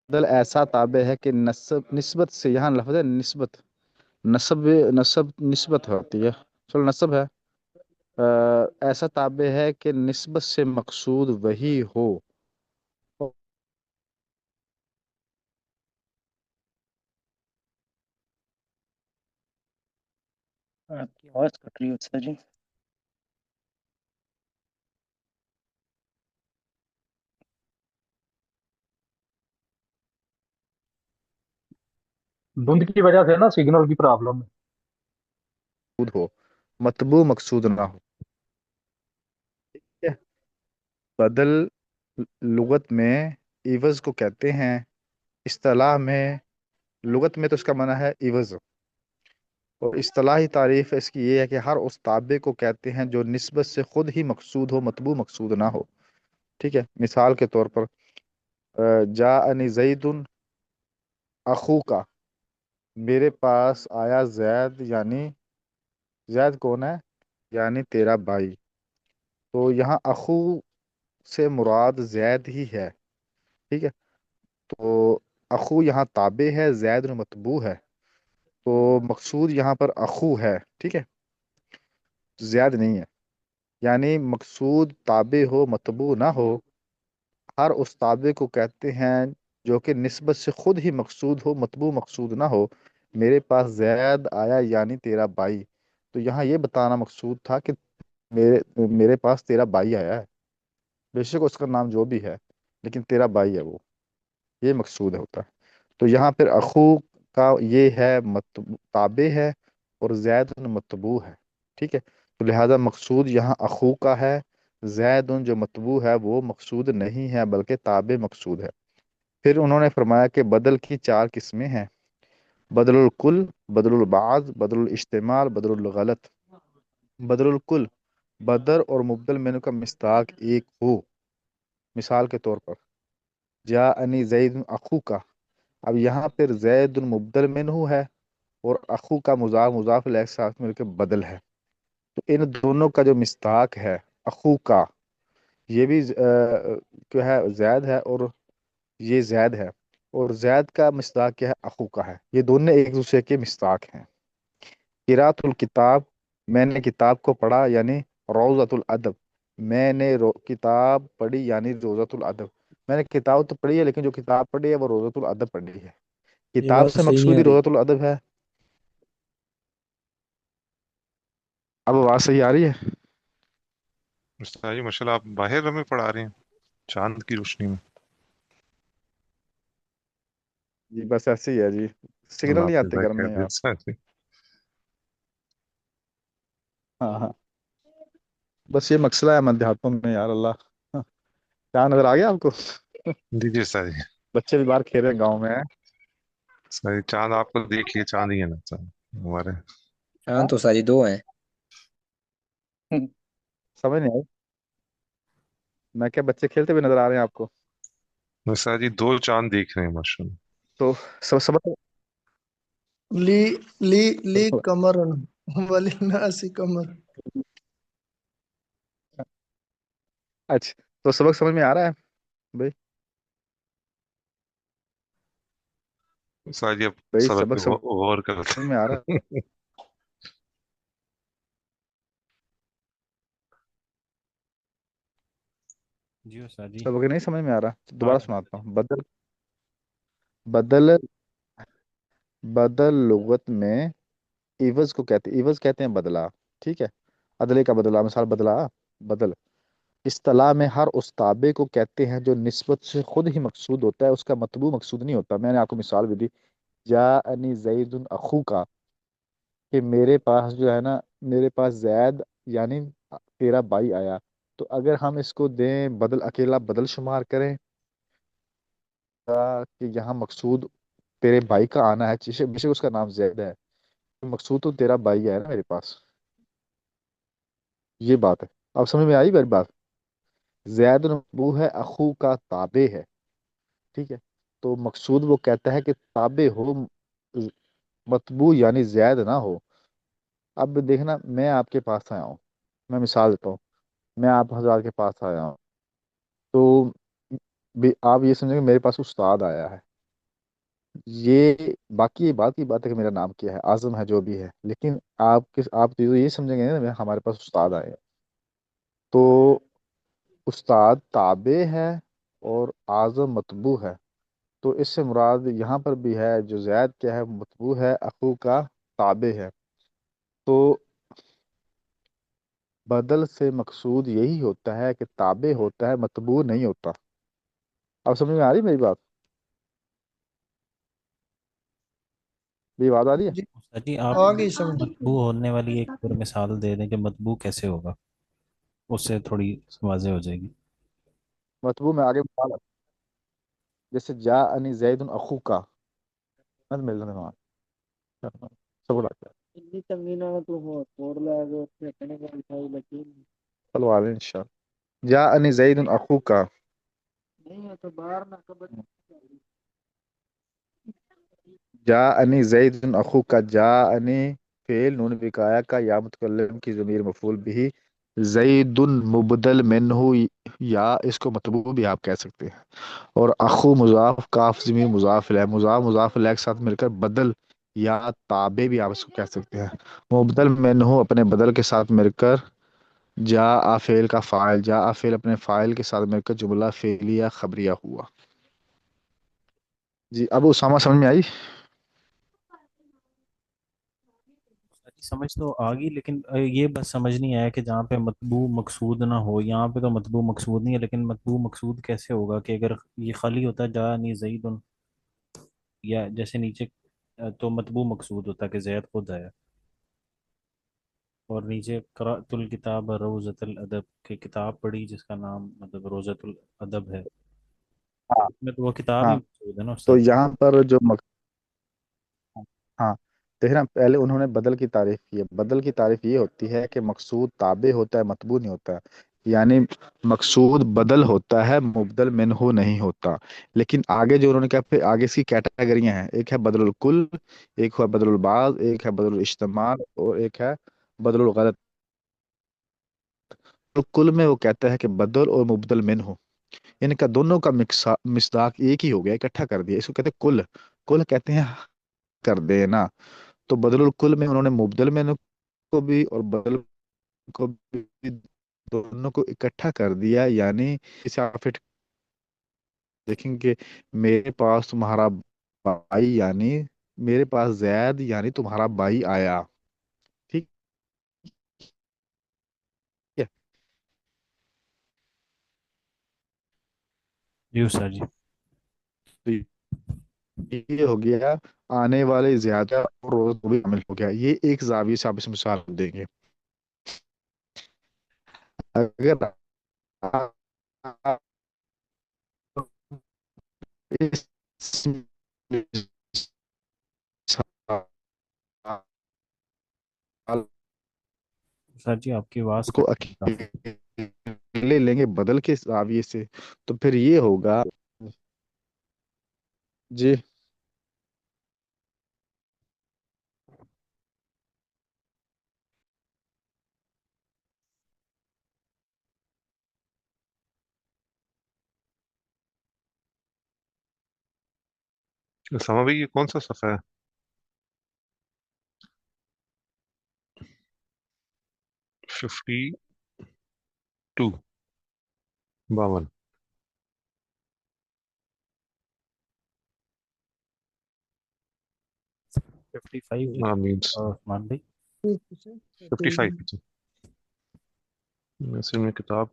بدل ایسا تابع ہے کہ نسبت سے، یہاں لفظ ہے نسبت، نسب نسب نسبت ہوتی ہے، چلو نسب ہے، ایسا تابع ہے کہ نسبت سے مقصود وہی ہو۔ آپ کی آواز کٹ رہی ہے استاد جی۔ دھند کی وجہ سے نا سگنل کی پرابلم ہے۔ مقصود ہو، مطبوع مقصود نہ ہو، ٹھیک ہے؟ بدل لغت میں عوض کو کہتے ہیں، اصطلاح میں، لغت میں تو اس کا معنی ہے عوض، اور اصطلاحی تعریف اس کی یہ ہے کہ ہر اس تابع کو کہتے ہیں جو نسبت سے خود ہی مقصود ہو، مطبوع مقصود نہ ہو، ٹھیک ہے؟ مثال کے طور پر جاءنی زید اخو کا، میرے پاس آیا زید، یعنی زید کون ہے؟ یعنی تیرا بھائی۔ تو یہاں اخو سے مراد زید ہی ہے، ٹھیک ہے؟ تو اخو یہاں تابع ہے، زید مطبوع ہے، تو مقصود یہاں پر اخو ہے، ٹھیک ہے؟ زید نہیں ہے، یعنی مقصود تابع ہو مطبوع نہ ہو، ہر اس تابع کو کہتے ہیں جو کہ نسبت سے خود ہی مقصود ہو، مطبوع مقصود نہ ہو۔ میرے پاس زید آیا یعنی تیرا بھائی، تو یہاں یہ بتانا مقصود تھا کہ میرے پاس تیرا بھائی آیا ہے، بے شک اس کا نام جو بھی ہے، لیکن تیرا بھائی ہے وہ، یہ مقصود ہوتا ہے۔ تو یہاں پھر اخو کا یہ ہے تابع ہے، اور زید مطبوع ہے، ٹھیک ہے؟ تو لہذا مقصود یہاں اخو کا ہے، زید جو مطبوع ہے وہ مقصود نہیں ہے بلکہ تابع مقصود ہے۔ پھر انہوں نے فرمایا کہ بدل کی چار قسمیں ہیں: بدل الکل، بدل البعض، بدل الاجتمال، بدل الغلط۔ بدل الکل، بدر اور مبدل مینو کا مصداق ایک ہو، مثال کے طور پر جاءنی زید اخو کا، اب یہاں پھر زید مبدل منہ ہے، اور اخو کا مضاف مضاف الیہ کے ساتھ مل کے بدل ہے، تو ان دونوں کا جو مصداق ہے اخو کا، یہ بھی کیا ہے؟ زید ہے، اور یہ زید ہے، اور زید کا مصداق کیا ہے؟ اخو کا ہے، یہ دونوں ایک دوسرے کے مصداق ہیں۔ قرات الکتاب، میں نے کتاب کو پڑھا، یعنی روضۃ الادب، میں نے کتاب پڑھی یعنی روضۃ الادب، میں نے کتاب تو پڑھی ہے لیکن جو کتاب پڑھی ہے وہ روضۃ الادب پڑھی ہے، یہ کتاب بات سے صحیح نہیں مقصود آ ہی رہی۔ روضۃ الادب ہے۔ اب آواز صحیح آ رہی ہے؟ استاد جی ماشاء اللہ، آپ باہر ہمیں پڑھا رہے ہیں چاند کی روشنی میں؟ جی بس ایسے ہی ہے جی، اللہ سگنل نہیں آپ آتے جزائے گھر خیر میں دل یار۔ سے۔ ہاں ہاں، بس یہ مسئلہ ہے مدھیاتم میں یار، اللہ کیا نظر آ گیا آپ کو؟ جی جی استاد جی، بچے بھی باہر کھیل رہے ہیں گاؤں میں ہیں۔ استاد جی چاند آپ کو دیکھ لیے، چاند ہی ہے نا چاند ہمارے؟ ہاں تو ساری دو ہیں۔ سمجھ نہیں آئی، میں کیا بچے کھیلتے ہوئے نظر آ رہے ہیں آپ کو؟ استاد جی دو چاند دیکھ رہے ہیں ماشاء اللہ۔ تو سب لی لی لی کمر ولی ناسی کمر۔ اچھا، تو سبق سمجھ میں آ رہا ہے بھائی؟ استاد جی اب بھائی سبق پہ سبق سمجھ غور کرتے میں آ رہا ہے؟ ہیں۔ جی استاد جی۔ سبق نہیں سمجھ میں آ رہا تو ہاں دوبارہ سناتا ہوں۔ بدل بدل لغت میں عوض کو کہتے ہیں، عوض کہتے ہیں بدلہ، ٹھیک ہے؟ عدلے کا بدلہ، مثال بدلہ، بدل۔ اصطلاح میں ہر اس تابع کو کہتے ہیں جو نسبت سے خود ہی مقصود ہوتا ہے، اس کا مطبوع مقصود نہیں ہوتا۔ میں نے آپ کو مثال بھی دی، جاءنی زید اخو کا، کہ میرے پاس جو ہے نا، میرے پاس زید یعنی تیرا بھائی آیا، تو اگر ہم اس کو دیں بدل، اکیلا بدل شمار کریں کہ یہاں مقصود تیرے بھائی کا آنا ہے، بے شک اس کا نام زید ہے، مقصود تو تیرا بھائی ہے نا میرے پاس، یہ بات ہے۔ اب سمجھ میں آئی میری بات؟ زید وہ ہے اخو کا تابع ہے، ٹھیک ہے؟ تو مقصود وہ کہتا ہے کہ تابع ہو، مطبوع یعنی زید نہ ہو۔ اب دیکھنا، میں آپ کے پاس آیا ہوں، میں مثال دیتا ہوں، میں آپ حضرات کے پاس آیا ہوں، تو آپ یہ سمجھیں کہ میرے پاس استاد آیا ہے، یہ باقی بات کی بات ہے کہ میرا نام کیا ہے، اعظم ہے جو بھی ہے، لیکن آپ تو یہ سمجھیں گے نا ہمارے پاس استاد آئے ہیں، تو استاد تابع ہے اور اعظم متبوع ہے، تو اس سے مراد یہاں پر بھی ہے جو زید کیا ہے متبوع ہے، اخو کا تابع ہے، تو بدل سے مقصود یہی ہوتا ہے کہ تابع ہوتا ہے، متبوع نہیں ہوتا۔ اب سمجھ میں آ رہی میری بات؟ میری بات آ رہی ہے؟ جی استاد جی آپ آگے سمجھ مطبوع ہونے والی ایک اور مثال دے دیں کہ مطبوع کیسے ہوگا، اس سے تھوڑی واضح ہو جائے گی۔ متبوع میں آگے مثال ہے، جیسے جا انی زید اخو کا، مت مل رہا ہے سب لگتا ہے، چلو آ رہے ہیں انشاءاللہ۔ جا انی زید اخو کا، جا انی زید اخو کا، جا انی فعل نون وقایا کا یا متکلم کی ضمیر مفعول بھی، زید مبدل منہ، یا اس کو مطبوع بھی آپ کہہ سکتے ہیں، اور اخو مضاف، کاف ضمیر مضاف ہے، مضاف الیہ کے ساتھ مل کر بدل یا تابع بھی آپ اس کو کہہ سکتے ہیں، مبدل منہ اپنے بدل کے ساتھ مل کر، جا فعل کا فاعل، جا فعل اپنے فاعل کے ساتھ مل کر جملہ فعلیہ خبریہ ہوا۔ جی اب اسامہ سمجھ میں آئی؟ استاد جی سمجھ تو آ گئی، لیکن یہ بس سمجھ نہیں آیا کہ جہاں پہ مطبوع مقصود نہ ہو، یہاں پہ تو مطبوع مقصود نہیں ہے، لیکن مطبوع مقصود کیسے ہوگا کہ اگر یہ خالی ہوتا جا نہیں زید، یا جیسے نیچے تو مطبوع مقصود ہوتا کہ زید خود آیا، اور نیچے قرأت الکتاب روزۃ الادب کہ کتاب پڑھی جس کا نام مطلب روزۃ الادب ہے، تو ہاں اس میں تو وہ کتاب ہی ہاں، مقصود ہے نا تو استاد جی۔ یہاں پر جو ہاں دیکھیں نا، پہلے انہوں نے بدل کی تعریف کی ہے، بدل کی تعریف یہ ہوتی ہے کہ مقصود تابع ہوتا ہے، مطبوع نہیں ہوتا ہے، یعنی مقصود بدل ہوتا ہے، مبدل منہ نہیں ہوتا، لیکن آگے جو انہوں نے کہا پھر آگے اس کی کیٹیگریاں ہیں، ایک ہے بدل الکل، ایک ہے بدل البعض، ایک ہے بدل الاجتماع، اور ایک ہے بدل الغلط۔ تو کل میں وہ کہتا ہے کہ بدل اور مبدل منہ ان کا دونوں کا مصداق ایک ہی ہو گیا، اکٹھا کر دیا، اس کو کہتے ہیں کل، کل کہتے ہیں کر دینا، تو بدل الکل میں انہوں نے مبدل میں کو بھی اور بدل کو بھی دونوں کو اکٹھا کر دیا، یعنی اسے آپ پھر دیکھیں گے، میرے پاس تمہارا بھائی یعنی میرے پاس زید یعنی تمہارا بھائی آیا، ٹھیک ہے؟ جی استاد جی۔ تو یہ ہو گیا آنے والے زیادہ اور روز بھی شامل ہو گیا، یہ ایک زاویے سے آپ اس مثال دیں گے۔ اگر آپ اس مثال استاد جی آپ کی آواز کو کٹ رہی ہے کافی۔ اکیلے لیں گے بدل کے زاویے سے، تو پھر یہ ہوگا، جی اسامہ بھائی یہ کون سا صفحہ ہے؟ 52، 52۔ 55 آمین۔ عثمان بھائی۔ 55 میں کتاب